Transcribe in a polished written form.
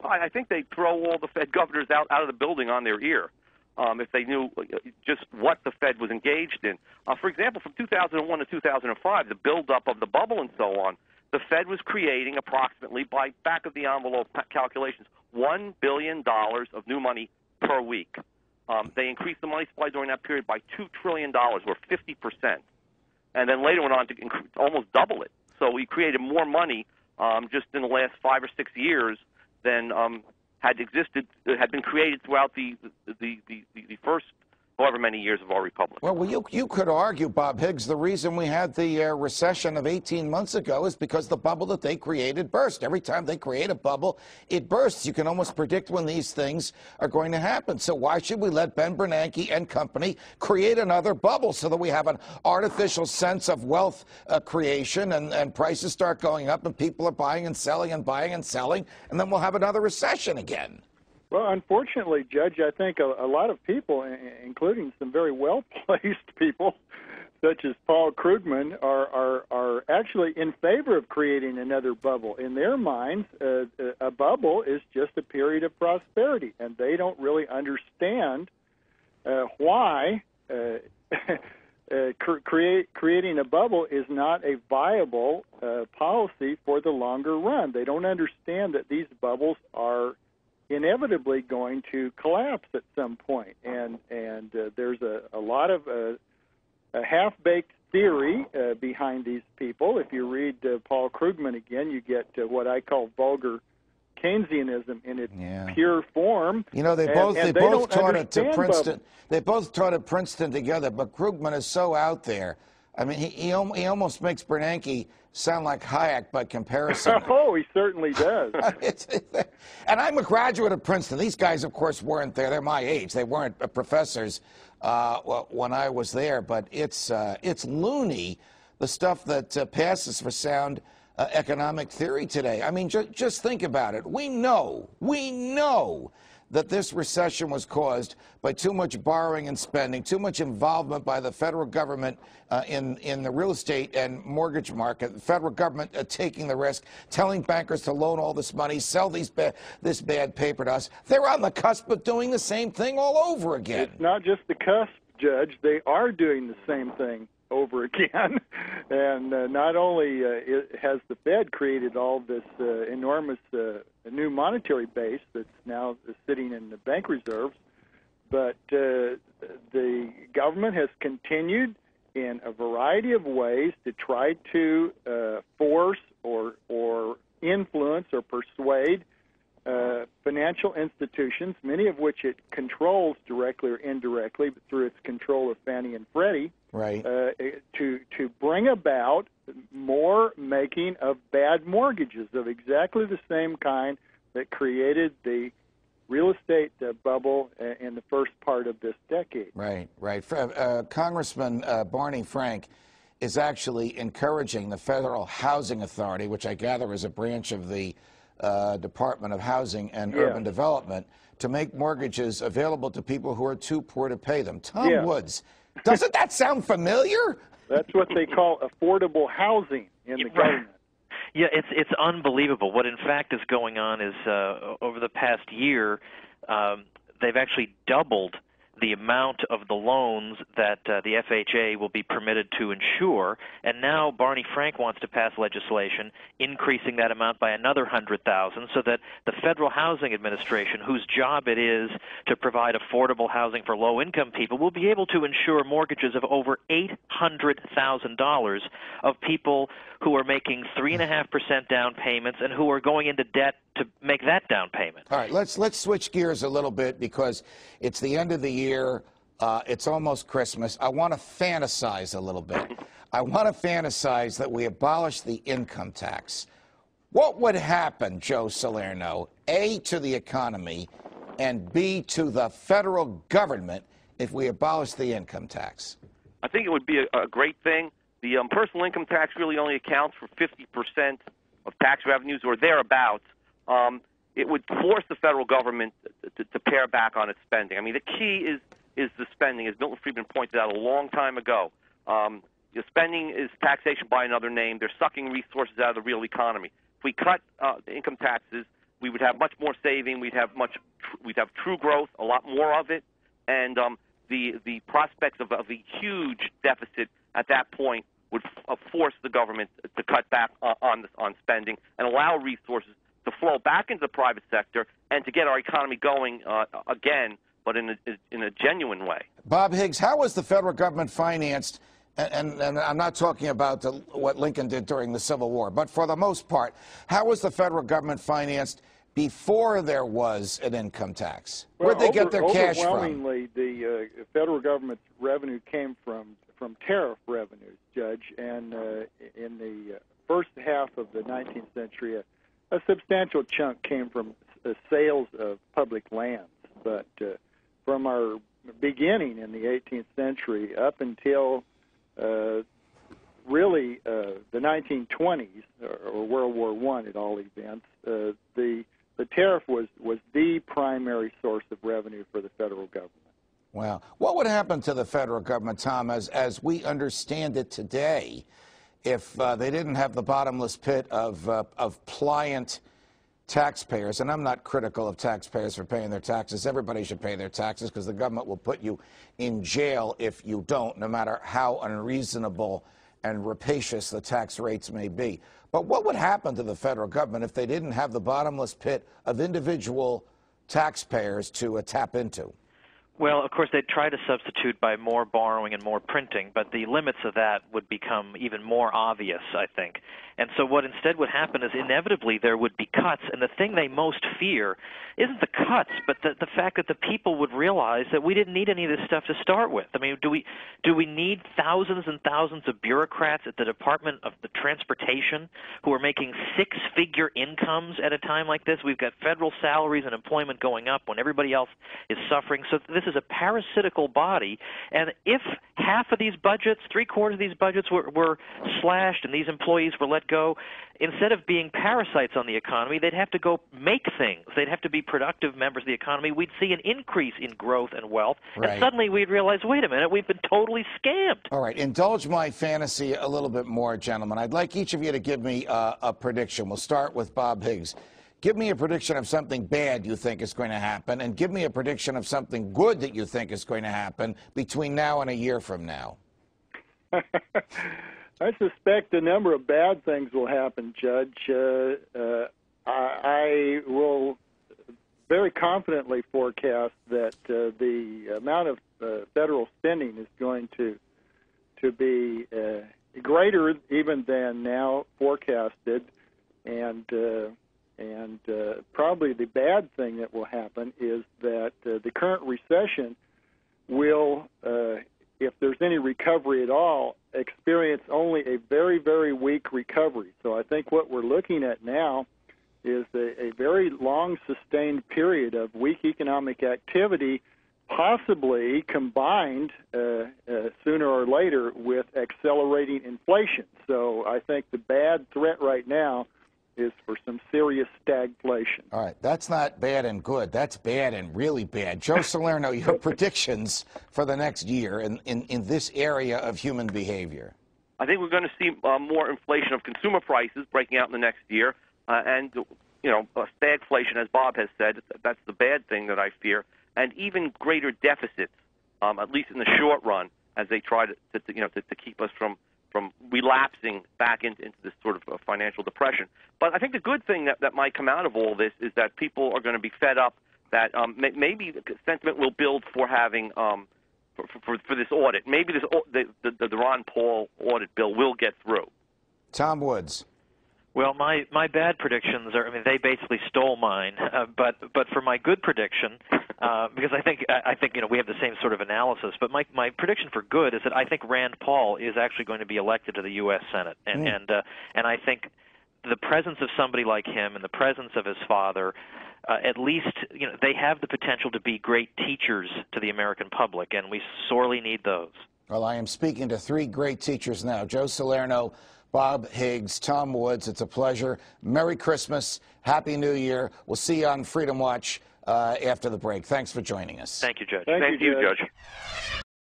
I think they'd throw all the Fed governors out of the building on their ear if they knew just what the Fed was engaged in. For example, from 2001 to 2005, the buildup of the bubble and so on, the Fed was creating approximately, by back-of-the-envelope calculations, $1 billion of new money per week. They increased the money supply during that period by $2 trillion, or 50%, and then later went on to almost double it. So we created more money just in the last 5 or 6 years than had been created throughout the first however many years of our republic. Well, you could argue, Bob Higgs, the reason we had the recession of 18 months ago is because the bubble that they created burst. Every time they create a bubble, it bursts. You can almost predict when these things are going to happen. So why should we let Ben Bernanke and company create another bubble so that we have an artificial sense of wealth creation and prices start going up and people are buying and selling and buying and selling, and then we'll have another recession again? Well, unfortunately, Judge, I think a lot of people, including some very well-placed people, such as Paul Krugman, are actually in favor of creating another bubble. In their minds, a bubble is just a period of prosperity, and they don't really understand why creating a bubble is not a viable policy for the longer run. They don't understand that these bubbles are inevitably going to collapse at some point, and there's a lot of a half-baked theory behind these people. If you read Paul Krugman again, you get what I call vulgar Keynesianism in its pure form. You know, they both taught it to Princeton. They both taught at Princeton together, but Krugman is so out there. I mean, he almost makes Bernanke sound like Hayek by comparison. Oh, he certainly does. And I'm a graduate of Princeton. These guys, of course, weren't there. They're my age. They weren't professors when I was there. But it's loony, the stuff that passes for sound economic theory today. I mean, just think about it. We know that this recession was caused by too much borrowing and spending, too much involvement by the federal government in the real estate and mortgage market, the federal government taking the risk, telling bankers to loan all this money, sell this bad paper to us. They're on the cusp of doing the same thing all over again. It's not just the cusp, Judge. They are doing the same thing over again. And not only has the Fed created all this enormous new monetary base that's now sitting in the bank reserves, but the government has continued in a variety of ways to try to force or influence or persuade financial institutions, many of which it controls directly or indirectly through its control of Fannie and Freddie, right, to bring about more making of bad mortgages of exactly the same kind that created the real estate bubble in the first part of this decade. Right. Congressman Barney Frank is actually encouraging the Federal Housing Authority, which I gather is a branch of the Department of Housing and Urban Development, to make mortgages available to people who are too poor to pay them. Tom Woods, doesn't that sound familiar? That's what they call affordable housing in the government. Yeah, it's unbelievable. What in fact is going on is over the past year, they've actually doubled the amount of the loans that the FHA will be permitted to insure, and now Barney Frank wants to pass legislation increasing that amount by another 100,000 so that the Federal Housing Administration, whose job it is to provide affordable housing for low-income people, will be able to insure mortgages of over $800,000 of people who are making 3.5% down payments and who are going into debt to make that down payment. All right, let's switch gears a little bit because it's the end of the year. It's almost Christmas. I want to fantasize a little bit. I want to fantasize that we abolish the income tax. What would happen, Joe Salerno, A, to the economy, and B, to the federal government if we abolish the income tax? I think it would be a great thing. The personal income tax really only accounts for 50% of tax revenues or thereabouts. It would force the federal government to pare back on its spending. I mean, the key is the spending, as Milton Friedman pointed out a long time ago. The spending is taxation by another name. They're sucking resources out of the real economy. If we cut the income taxes, we would have much more saving. We'd have true growth, a lot more of it, and the prospects of a huge deficit at that point would force the government to cut back on spending and allow resources to flow back into the private sector and to get our economy going again, but in a genuine way. Bob Higgs, how was the federal government financed? And I'm not talking about what Lincoln did during the Civil War, but for the most part, how was the federal government financed before there was an income tax? Well, Where'd they get their cash from? Overwhelmingly, the federal government's revenue came from tariff revenues, Judge, and in the first half of the 19th century, a substantial chunk came from sales of public lands. But from our beginning in the 18th century up until really the 1920s, or World War I at all events, the tariff was the primary source of revenue for the federal government. Wow. What would happen to the federal government, Tom, as we understand it today, if they didn't have the bottomless pit of pliant taxpayers? And I'm not critical of taxpayers for paying their taxes. Everybody should pay their taxes because the government will put you in jail if you don't, no matter how unreasonable and rapacious the tax rates may be. But what would happen to the federal government if they didn't have the bottomless pit of individual taxpayers to tap into? Well, of course, they'd try to substitute by more borrowing and more printing, but the limits of that would become even more obvious, I think. And so what instead would happen is inevitably there would be cuts, and the thing they most fear isn't the cuts, but the fact that the people would realize that we didn't need any of this stuff to start with. I mean, do we need thousands and thousands of bureaucrats at the Department of the Transportation who are making six-figure incomes at a time like this? We've got federal salaries and employment going up when everybody else is suffering. So this is a parasitical body, and if half of these budgets, three-quarters of these budgets were slashed and these employees were let go, instead of being parasites on the economy, they'd have to go make things. They'd have to be productive members of the economy. We'd see an increase in growth and wealth, right. And suddenly we'd realize, wait a minute, we've been totally scammed. All right, indulge my fantasy a little bit more, gentlemen. I'd like each of you to give me a prediction. We'll start with Bob Higgs. Give me a prediction of something bad you think is going to happen, and give me a prediction of something good that you think is going to happen between now and a year from now. I suspect a number of bad things will happen, Judge. I will very confidently forecast that the amount of federal spending is going to be greater even than now forecasted, and probably the bad thing that will happen is that the current recession will, if there's any recovery at all, experience only a very, very weak recovery. So I think what we're looking at now is a very long sustained period of weak economic activity, possibly combined sooner or later with accelerating inflation. So I think the bad threat right now is for some serious stagflation. All right, that's not bad and good. That's bad and really bad. Joe Salerno, your predictions for the next year in this area of human behavior. I think we're going to see more inflation of consumer prices breaking out in the next year, and stagflation, as Bob has said. That's the bad thing that I fear, and even greater deficits, at least in the short run, as they try to keep us from relapsing back into this sort of financial depression. But I think the good thing that might come out of all this is that people are going to be fed up, that maybe the sentiment will build for having for this audit. Maybe the Ron Paul audit bill will get through. Tom Woods. Well, my bad predictions are, they basically stole mine. But for my good prediction, because I think we have the same sort of analysis. But my prediction for good is that I think Rand Paul is actually going to be elected to the U.S. Senate, and I think the presence of somebody like him and the presence of his father, at least they have the potential to be great teachers to the American public, and we sorely need those. Well, I am speaking to three great teachers now: Joe Salerno, Bob Higgs, Tom Woods. It's a pleasure. Merry Christmas. Happy New Year. We'll see you on Freedom Watch after the break. Thanks for joining us. Thank you, Judge. Thank you, Judge.